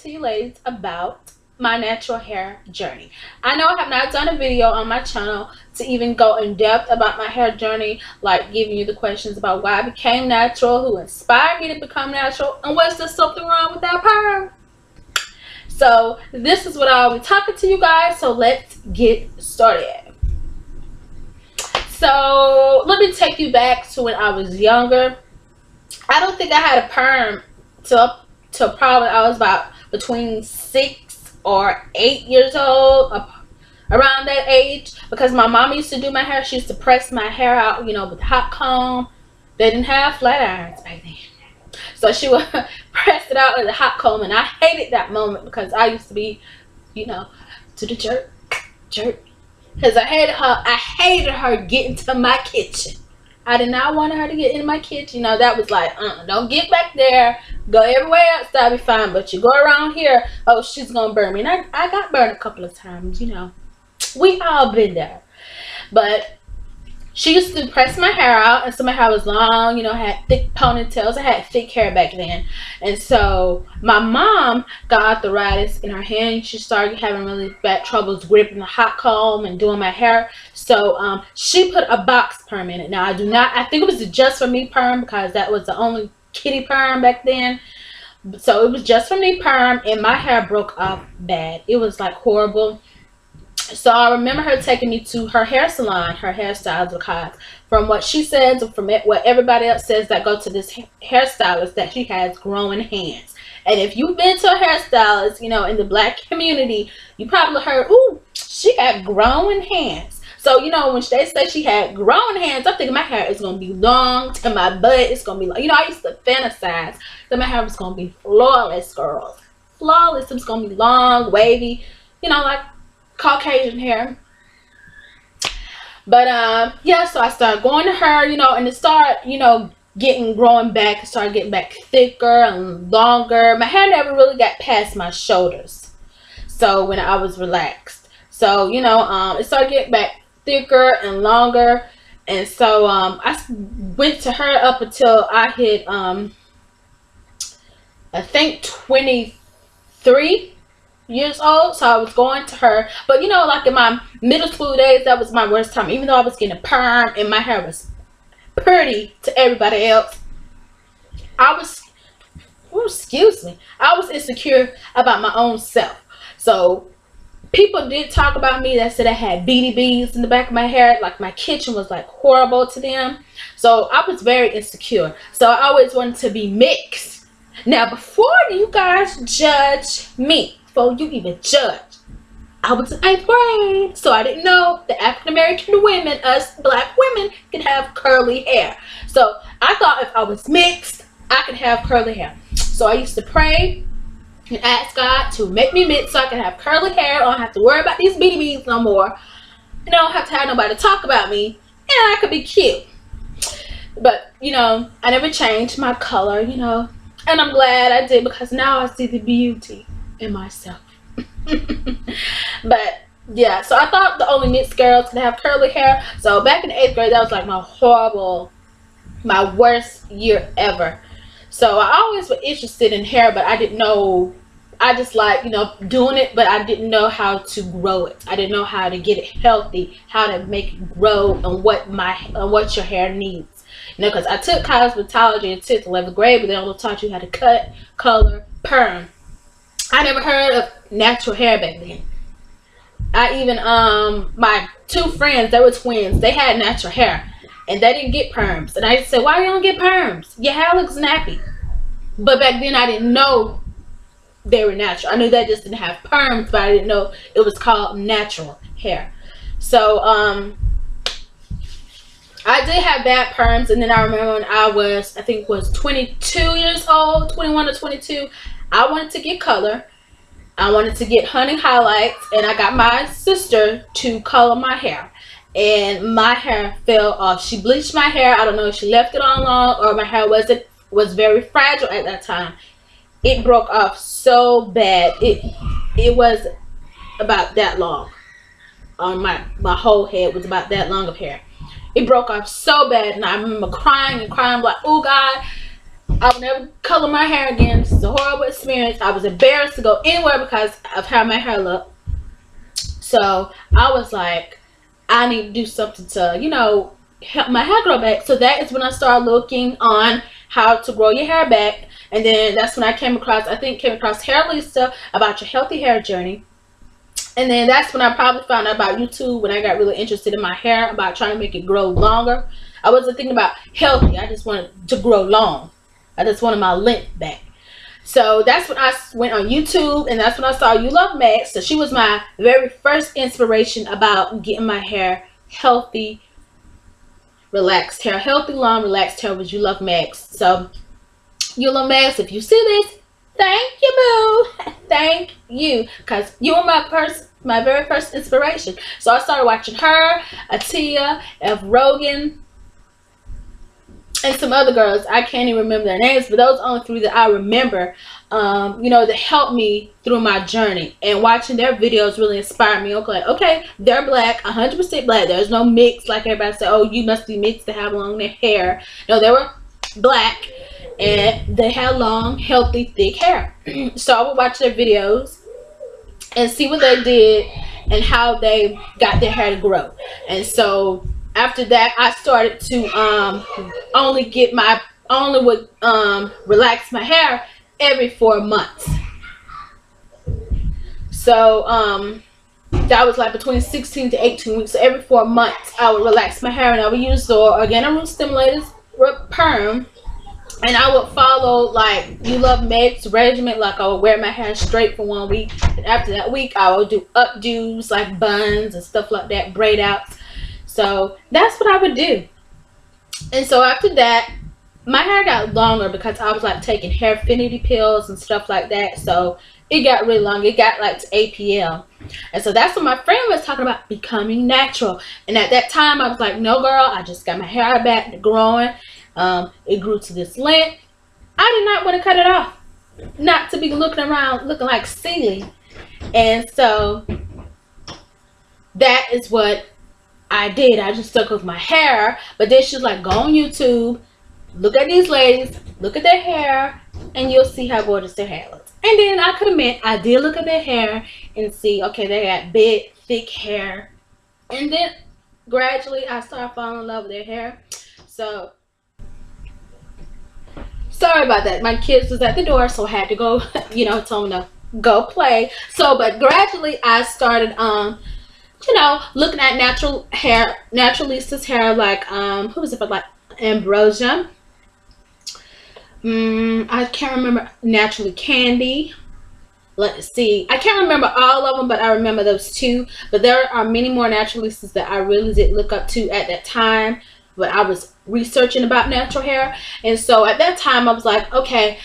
to you ladies about my natural hair journey. I know I have not done a video on my channel to even go in depth about my hair journey, like giving you the questions about why I became natural, who inspired me to become natural, and was there something wrong with that perm? So this is what I'll be talking to you guys, so let's get started. So let me take you back to when I was younger. I don't think I had a perm till probably I was about between 6 or 8 years old, around that age, because my mom used to do my hair. She used to press my hair out, you know, with a hot comb. They didn't have flat irons back then, so she would press it out with a hot comb, and I hated that moment because I used to be, you know, to the jerk, because I hated her getting to my kitchen. I did not want her to get in my kitchen. You know, that was like, don't get back there. Go everywhere else, that'll be fine. But you go around here, oh, she's going to burn me. And I got burned a couple of times, you know. We all been there. But she used to press my hair out. And so my hair was long, you know, had thick ponytails. I had thick hair back then. And so my mom got arthritis in her hand. She started having really bad troubles gripping the hot comb and doing my hair. So she put a box perm in it. Now I think it was a just for me perm, because that was the only kitty perm back then. So it was just for me perm, and my hair broke off bad. It was like horrible. So I remember her taking me to her hair salon, her hairstylist, because from what she says and from what everybody else says that go to this hairstylist, that she has growing hands. And if you've been to a hairstylist, you know, in the black community, you probably heard, ooh, she got growing hands. So, you know, when they say she had growing hands, I'm thinking my hair is going to be long to my butt. It's going to be, like, you know, I used to fantasize that my hair was going to be flawless, girls. Flawless. It's going to be long, wavy, you know, like Caucasian hair. But yeah, so I started going to her, you know, and it started, you know, growing back. It started getting back thicker and longer. My hair never really got past my shoulders, so when I was relaxed. So, you know, it started getting back thicker and longer. And so I went to her up until I hit I think 23 years old. So I was going to her, but you know, like in my middle school days, that was my worst time. Even though I was getting a perm and my hair was pretty to everybody else, I was insecure about my own self. So people did talk about me, that said I had beads in the back of my hair, like my kitchen was like horrible to them. So I was very insecure, so I always wanted to be mixed. Now, before you guys judge me, before you even judge, I was in 8th grade, so I didn't know that African-American women, us black women, can have curly hair. So I thought if I was mixed, I could have curly hair. So I used to pray and ask God to make me mixed so I can have curly hair. I don't have to worry about these beads no more. And I don't have to have nobody talk about me, and I could be cute. But, you know, I never changed my color, you know, and I'm glad I did, because now I see the beauty in myself. But yeah, so I thought the only mixed girls could have curly hair. So back in the 8th grade, that was like my worst year ever. So I always was interested in hair, but I didn't know. I just like, you know, doing it, but I didn't know how to grow it. I didn't know how to get it healthy, how to make it grow, and what your hair needs. You know, because I took cosmetology in 10th, 11th grade, but they only taught you how to cut, color, perm. I never heard of natural hair back then. I even my 2 friends, they were twins, they had natural hair, and they didn't get perms. And I just said, why you don't get perms? Your hair looks nappy. But back then I didn't know they were natural. I knew they just didn't have perms, but I didn't know it was called natural hair. So I did have bad perms. And then I remember when I was, I think was 22 years old, 21 or 22, I wanted to get color. I wanted to get honey highlights, and I got my sister to color my hair, and my hair fell off. She bleached my hair. I don't know if she left it on long, or my hair was very fragile at that time. It broke off so bad. It was about that long. On my whole head was about that long of hair. It broke off so bad, and I remember crying, like, oh God, I would never color my hair again. This is a horrible experience. I was embarrassed to go anywhere because of how my hair looked. So I was like, I need to do something to, you know, help my hair grow back. So that is when I started looking on how to grow your hair back. And then that's when I came across Hair Lisa about your healthy hair journey. And then that's when I probably found out about YouTube, when I got really interested in my hair, about trying to make it grow longer. I wasn't thinking about healthy. I just wanted to grow long. I just wanted my length back. So that's when I went on YouTube, and that's when I saw You Love Max. So she was my very first inspiration about getting my hair healthy, relaxed hair. Healthy, long, relaxed hair was You Love Max. So You Love Max, if you see this, thank you, boo. Thank you, because you were my very first inspiration. So I started watching her, Atia, F. Rogan, and some other girls. I can't even remember their names, but those are only three that I remember, you know, that helped me through my journey. And watching their videos really inspired me. Okay, they're black, 100% black. There's no mix like everybody said, oh, you must be mixed to have long hair. No, they were black, and they had long, healthy, thick hair. So I would watch their videos and see what they did and how they got their hair to grow. And so after that, I started to relax my hair every 4 months. So that was like between 16 to 18 weeks. So every 4 months I would relax my hair, and I would use the Organic Root Stimulators perm, and I would follow like You Love Max regimen. Like I would wear my hair straight for 1 week, and after that week I would do updos like buns and stuff like that, braid outs. So that's what I would do. And so after that, my hair got longer because I was like taking hair affinity pills and stuff like that. So it got really long. It got like to APL. And so that's when my friend was talking about becoming natural. And at that time I was like, no girl, I just got my hair back to growing. It grew to this length. I did not want to cut it off. Not to be looking around looking like silly. And so that is what I did. I just stuck with my hair. But then she was like, go on YouTube, look at these ladies, look at their hair, and you'll see how gorgeous their hair looks. And then I could admit, I did look at their hair and see, okay, they got big, thick hair. And then gradually I started falling in love with their hair. So sorry about that. My kids was at the door, so I had to go, you know, tell them to go play. So, but gradually I started, you know, looking at natural hair, Natural Lisa's hair, like, who was it, but like Ambrosia. I can't remember. Naturally Candy. Let's see. I can't remember all of them, but I remember those two. But there are many more Natural Lisas that I really did look up to at that time. But I was researching about natural hair. And so at that time, I was like, okay,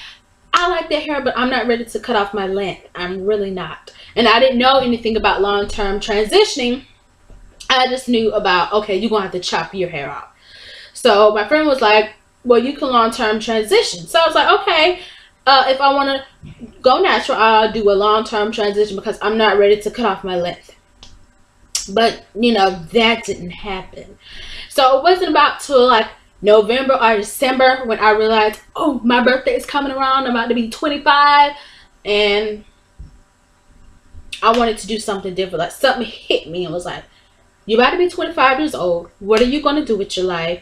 I like that hair, but I'm not ready to cut off my length. I'm really not. And I didn't know anything about long-term transitioning. I just knew about, okay, you're going to have to chop your hair off. So my friend was like, well, you can long-term transition. So I was like, okay, if I want to go natural, I'll do a long-term transition because I'm not ready to cut off my length. But, you know, that didn't happen. So it wasn't about till like November or December when I realized, oh, my birthday is coming around. I'm about to be 25. And I wanted to do something different. Like something hit me and was like, you're about to be 25 years old. What are you going to do with your life?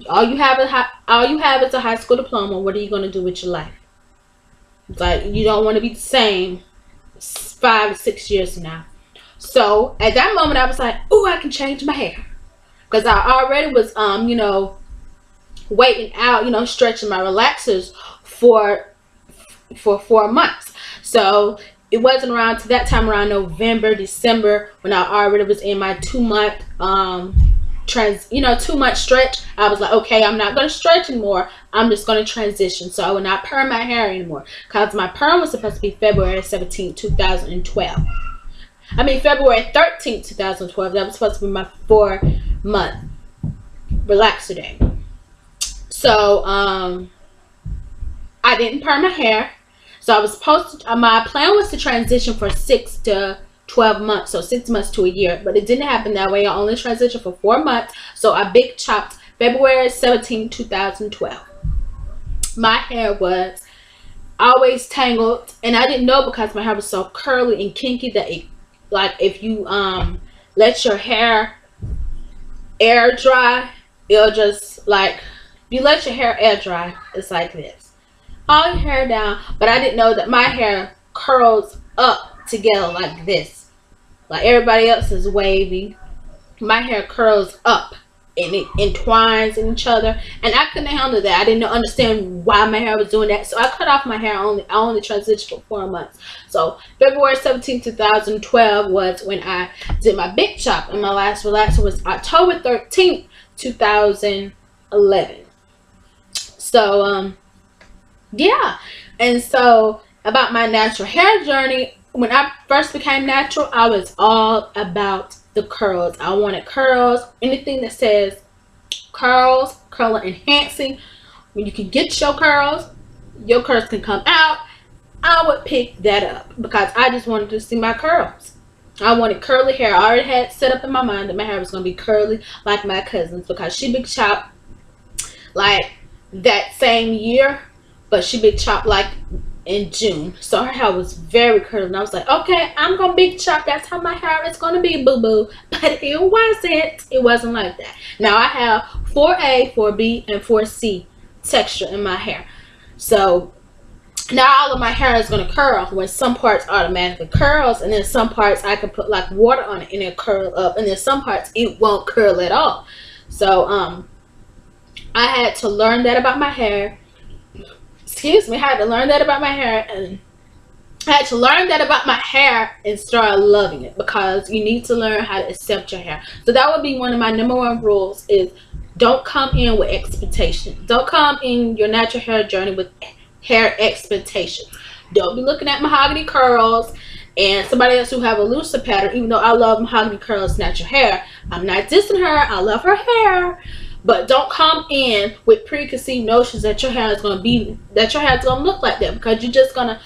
All you have is a high school diploma. What are you going to do with your life? It's like, you don't want to be the same 5 or 6 years from now. So at that moment I was like, oh, I can change my hair. Because I already was, you know, waiting out, you know, stretching my relaxers for 4 months. So it wasn't around to that time around November, December, when I already was in my 2-month 2-month stretch. I was like, okay, I'm not going to stretch anymore. I'm just going to transition. So I will not perm my hair anymore. Because my perm was supposed to be February 17, 2012. I mean, February 13th, 2012. That was supposed to be my 4-month relaxer day. So, I didn't perm my hair. So I was supposed to, my plan was to transition for 6 to 12 months. So 6 months to a year. But it didn't happen that way. I only transitioned for 4 months. So I big chopped February 17, 2012. my hair was always tangled, and I didn't know because my hair was so curly and kinky that it, like, if you let your hair air dry, it'll just like, you let your hair air dry, it's like this, all your hair down. But I didn't know that my hair curls up together like this. Like everybody else is wavy, my hair curls up and it entwines in each other, and I couldn't handle that. I didn't understand why my hair was doing that, so I cut off my hair. I only transitioned for 4 months. So February 17, 2012 was when I did my big chop, and my last relaxer was October 13th, 2011. So yeah. And so about my natural hair journey, when I first became natural, I was all about the curls. I wanted curls. Anything that says curls, curl enhancing, when you can get your curls can come out, I would pick that up because I just wanted to see my curls. I wanted curly hair. I already had set up in my mind that my hair was going to be curly like my cousin's, because she big chopped like that same year, but she big chopped like in June, so her hair was very curly, and I was like, okay, I'm gonna big chop, that's how my hair is gonna be, boo boo. But it wasn't like that. Now I have 4A, 4B, and 4C texture in my hair, so now all of my hair is gonna curl, when some parts automatically curls, and then some parts I can put like water on it and it'll curl up, and then some parts it won't curl at all. So I had to learn that about my hair. Excuse me, I had to learn that about my hair, and I had to learn that about my hair and start loving it, because you need to learn how to accept your hair. So that would be one of my #1 rules, is don't come in with expectations. Don't come in your natural hair journey with hair expectations. Don't be looking at mahogany curls and somebody else who have a looser pattern. Even though I love mahogany curls natural hair, I'm not dissing her, I love her hair. But don't come in with preconceived notions that your hair is going to look like that, because you're just going to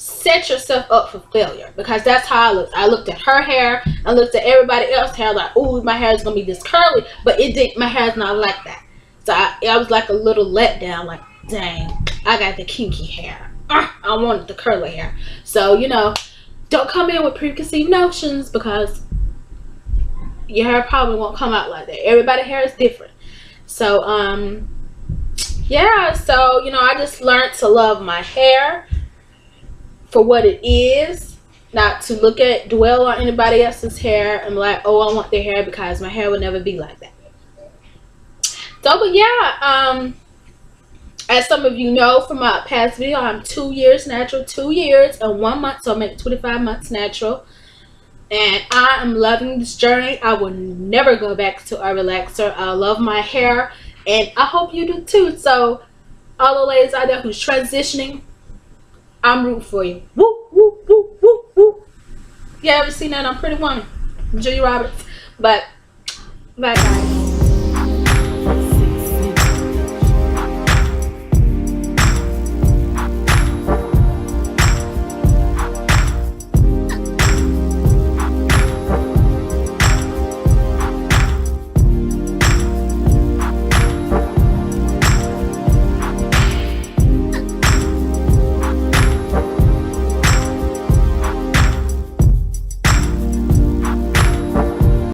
set yourself up for failure. Because that's how I looked. I looked at her hair, I looked at everybody else's hair like, oh, my hair is going to be this curly, but it didn't. My hair is not like that. So I was like a little letdown, like, dang, I got the kinky hair. I wanted the curly hair. So, you know, don't come in with preconceived notions, because your hair probably won't come out like that. Everybody's hair is different. So yeah, so you know, I just learned to love my hair for what it is, not to dwell on anybody else's hair and be like, oh, I want their hair, because my hair would never be like that. So but yeah, as some of you know from my past video, I'm 2 years natural, 2 years and 1 month, so I make 25 months natural. And I am loving this journey. I will never go back to a relaxer. I love my hair, and I hope you do too. So all the ladies out there who's transitioning, I'm rooting for you. Woo, woo, woo, woo, woo. You ever seen that on Pretty Woman? Julia Roberts. But bye guys.